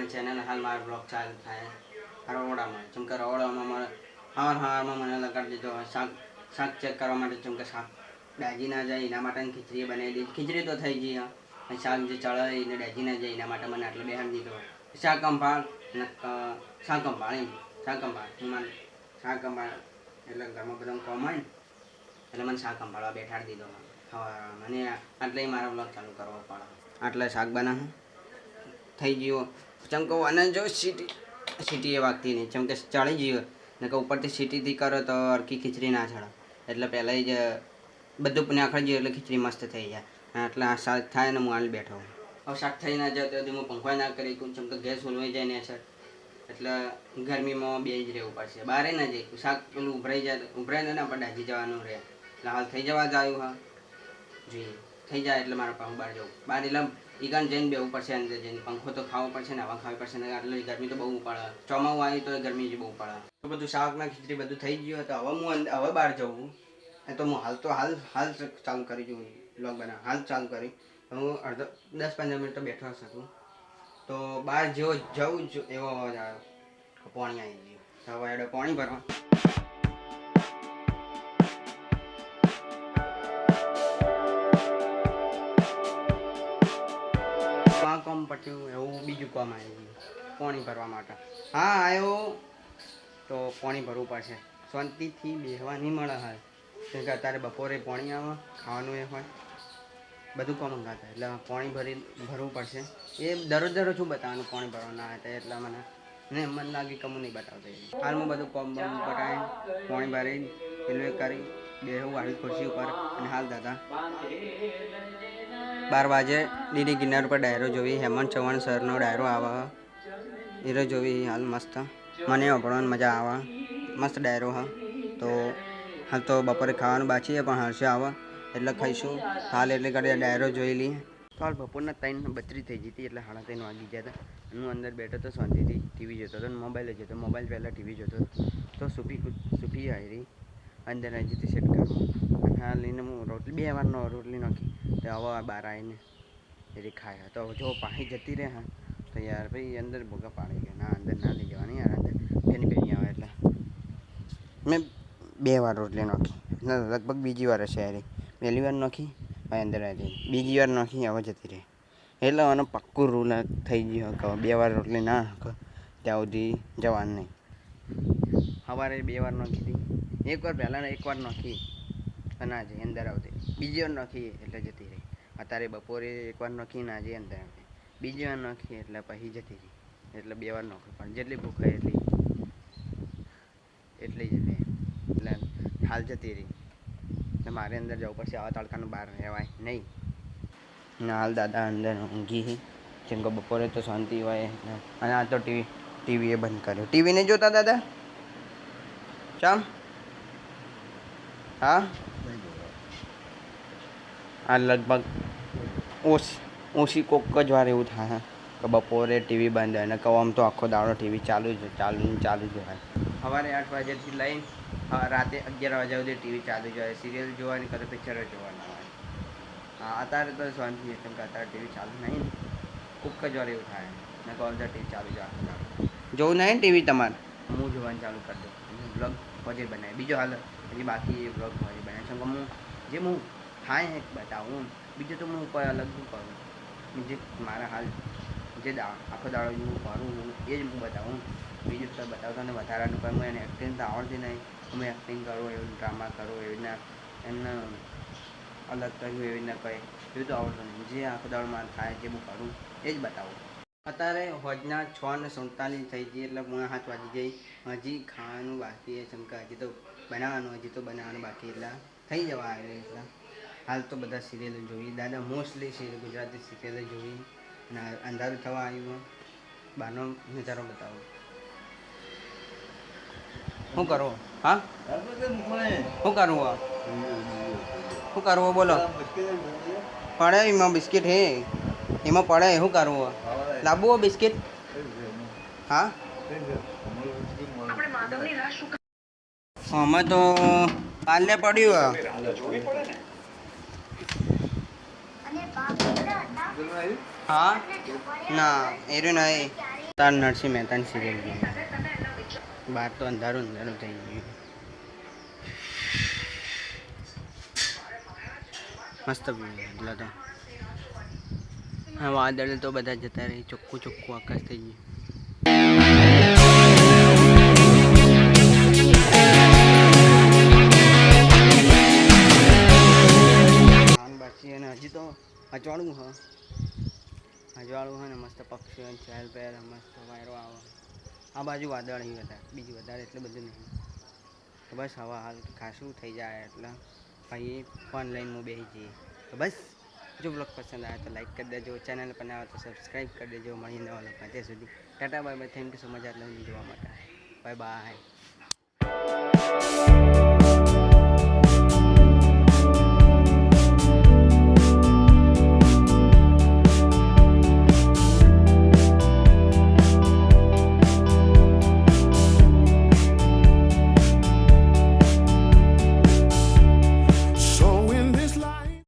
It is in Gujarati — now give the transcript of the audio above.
મારી ચેનલ હાલ મારો બ્લોગ ચાલુ થાય રવોડામાં. જેમ કે રવોડામાં મારે સવારમાં મને લગાડી દીધો શાક ચેક કરવા માટે. જેમ કે શાક ડાજી ના જાય એના માટે ખીચડી બનાવી દીધી. ખીચડી તો થઈ ગઈ અને શાક જે ચડાવીને ડાજી ના જાય એના માટે મને આટલો બેહાડી દીધો. શાક સંભાળ અને શાક સંભાળ હું મને શાક સંભાળ એટલે ઘરમાં બધા કોમ હોય ને એટલે મને શાક સંભાળવા બેઠાડી દીધો. મને આટલે મારો બ્લોગ ચાલુ કરવો પડે. આટલે શાક બનાવ થઈ ગયો. ચમકો અને જો સીટી એ વાગતી નહીં. ચમકે ચડી ગયો ને કે ઉપરથી સીટીથી કરો તો અરકી ખીચડી ના ચડે. એટલે પહેલાં જ બધું નાખી ગયું એટલે ખીચડી મસ્ત થઈ જાય. એટલે આ શાક થાય ને હું હાલ બેઠો. હવે શાક થઈ ના જાય તો હું પંખો ના કરી ચમ કે ગેસ ઓલવાઈ જાય ને સર એટલે ગરમીમાં બે જ રહેવું પડશે. બહાર ના જાય શાક પેલું ઉભરાઈ જાય ને આપણે ડાજી જવાનું રહે. એટલે હાલ થઈ જવા જ આવ્યું હા જોઈએ થઈ જાય એટલે મારા પાસે બહાર જવું. બહાર એટલે ઈકાન જઈને બેવું પડશે. અંદર જઈને પંખો તો ખાવો પડશે ને હવા ખાવી પડશે ને. એટલે ગરમી તો બહુ પડે. ચોમાવું આવ્યું તો ગરમી જ બહુ પડે. તો બધું શાકના ખીચડી બધું થઈ ગયું તો હવે બહાર જવું. તો હું હાલ ચાલુ કરી જોઉં બ્લોગ બનાવ. હાલ ચાલુ કરી હું 10-15 મિનિટ તો બેઠો શકું. તો બહાર જેવો જવું જ એવો અવાજ આવ્યો પાણી આવી ગયું. હવે એડો પાણી ભરવા કામ પટ્યું એવું બીજું કામ આવી ગયું પાણી ભરવા માટે. હા આવ્યો તો પાણી ભરવું પડશે. શાંતિથી બેસવા નહીં મળે હાલ. કેમ કે અત્યારે બપોરે પાણી આવે ખાવાનું એ હોય બધું કામ અંગાતા એટલે પાણી ભરવું પડશે. એ દરરોજ શું બતાવવાનું પાણી ભરવાનું ના હતા એટલે મને લાગે કે હું નહીં બતાવતો. હાલ હું બધું કામ પટાવી પાણી ભરી રેલવે કરી બેહું વાળી ખુરશી ઉપર. અને હાલ દાદા 12 વાગે ડીડી ગિરનાર પર ડાયરો જોવી. હેમંત ચૌહાણ સરનો ડાયરો આવે એ જોવી હાલ મસ્ત. મને વાપરવાની મજા આવે મસ્ત ડાયરો હા. તો હાલ તો બપોરે ખાવાનું બાકી છે પણ હર્ષે આવે એટલે ખાઈશું. હાલ એટલે કરી ડાયરો જોઈ લઈએ. તો હાલ બપોરના 3:32 થઈ જતી એટલે 3:30 વાગી ગયા હતા. હું અંદર બેઠો તો શાંતિથી ટીવી જોતો હતો. મોબાઈલ જોતો મોબાઈલ પહેલાં ટીવી જોતો તો સુફી આવી અંદર આવી જતી સેટ ઘરમાં. હા લઈને હું રોટલી 2 વારનો રોટલી નાખી તો હવે બહાર આવીને એ ખાયા. તો જો પાણી જતી રહે હા તો યાર ભાઈ અંદર ભૂગા પાડી ગયા. ના અંદર ના લઈ જવાની યાર. અંદર પેની આવે એટલે મેં 2 વાર રોટલી નાખી. લગભગ બીજી વાર હશે યાર. પહેલી વાર નાખી ભાઈ અંદર આવી બીજી વાર નાખી હવે જતી રહી. એટલે આનો પાક્કું રૂલ થઈ ગયો કે 2 વાર રોટલી ના ત્યાં સુધી જવાનું નહીં. સવારે 2 વાર નાખી હતી. એક વાર નાખી ના જઈ અંદર આવતી. બીજી વાર નાખી એટલે જતી રહી. અત્યારે બપોરે 1 વાર નાખી ના જઈ અંદર આવતી. બીજી વાર નાખી એટલે પછી જતી રહી. એટલે 2 વાર નાખું પણ જેટલી ભૂખ હોય એટલી જ રહે. એટલે હાલ જતી રહી. એટલે મારે અંદર જવું પડશે. આવા તડકાનું બહાર રહેવાય નહીં. ને હાલ દાદા અંદર ઊંઘી. જેમ કે બપોરે તો શાંતિ હોય અને આ તો ટીવી એ બંધ કર્યો. ટીવી નહીં જોતા દાદા ચામ હા આ લગભગ ઓછી કોક જ વાર એવું થાય કે બપોરે ટીવી બંધ હોય ને કહો આમ તો આખો દાડો ટીવી ચાલુ જ હોય. સવારે 8 વાગ્યાથી લઈને રાતે 11 વાગ્યા સુધી ટીવી ચાલુ જ હોય. સિરિયલ જોવાની કદાચ પિક્ચરો જોવાના હોય. હા અત્યારે તો શાંતિ છે કેમ કે અત્યારે ટીવી ચાલુ નહીં ને કોક જ વાર એવું થાય ને કહો ટીવી ચાલુ જ આખો દાડો જોવું નહીં ને ટીવી તમારે હું જોવાનું ચાલુ કરી દઉં. બ્લોગ પછી બનાવી બીજો હાલ હજી બાકી એ બ્લોગ પછી બનાવી છું. હું થાય હે બતાવું. બીજું તો હું કોઈ અલગ શું કરું. જે મારા હાલ જે આખો દાડો હું કરું એ જ હું બતાવું. બીજું તો બતાવતો ને વધારાનું પણ મને એક્ટિંગ તો આવડતી નહીં. હું એક્ટિંગ કરું એવું ડ્રામા કરું એવી રીતના એમને અલગ કર્યું એવી રીતના કંઈ એવું તો આવડતું નહીં. જે આખો દાડો મારે થાય જે હું કરું એ જ બતાવું. અત્યારે હોજના 6:47 થઈ ગઈ એટલે 7 વાગી ગઈ. હજી ખાવાનું બાકી છે. ચમકા હજી તો બનાવવાનું બાકી એટલે થઈ જવા આવે. એટલે હાલ તો બધા સિરિયલો જોઈ દાદા મોસ્ટલી ગુજરાતી સિરિયલો જોઈ અને અંધારું થવા આવ્યું. બહારનો નજારો બતાવો શું કરવો હા શું કરવું બોલો. પડે એમાં બિસ્કિટ હે એમાં પડે શું કરવું લાવવું બિસ્કિટ હા અમે તો કાલે પડ્યું હા ના એરું નહીં તાર નરસિંહ મહેતાની સિરિયલ બહાર તો અંધારું અંધારું થઈ ગયું. મસ્ત વ્યૂ એટલે તો હા વાદળ તો બધા જતા રહી, ચોખ્ખું ચોખ્ખું આકાશ થઈ ગયું. બાકી અને હજી તો અજવાળું ને મસ્ત પક્ષીઓ ચહેલ પહેલ મસ્ત વાયરો આવે. આ બાજુ વાદળ અહીં વધારે, બીજું વધારે એટલે બધું નહીં. તો બસ હવા હાલ ખાસું થઈ જાય એટલે પછી ફોન લઈને હું બેસી જઈએ. તો બસ જો બ્લોગ પસંદ આવે તો લાઈક કરી દેજો, ચેનલ પર ના આવે તો સબસ્ક્રાઈબ કરી દેજો. મળી નવા બ્લોગમાં ત્યાં સુધી Tata bye bye. Thank you so much આટલા જોવા માટે. Bye bye.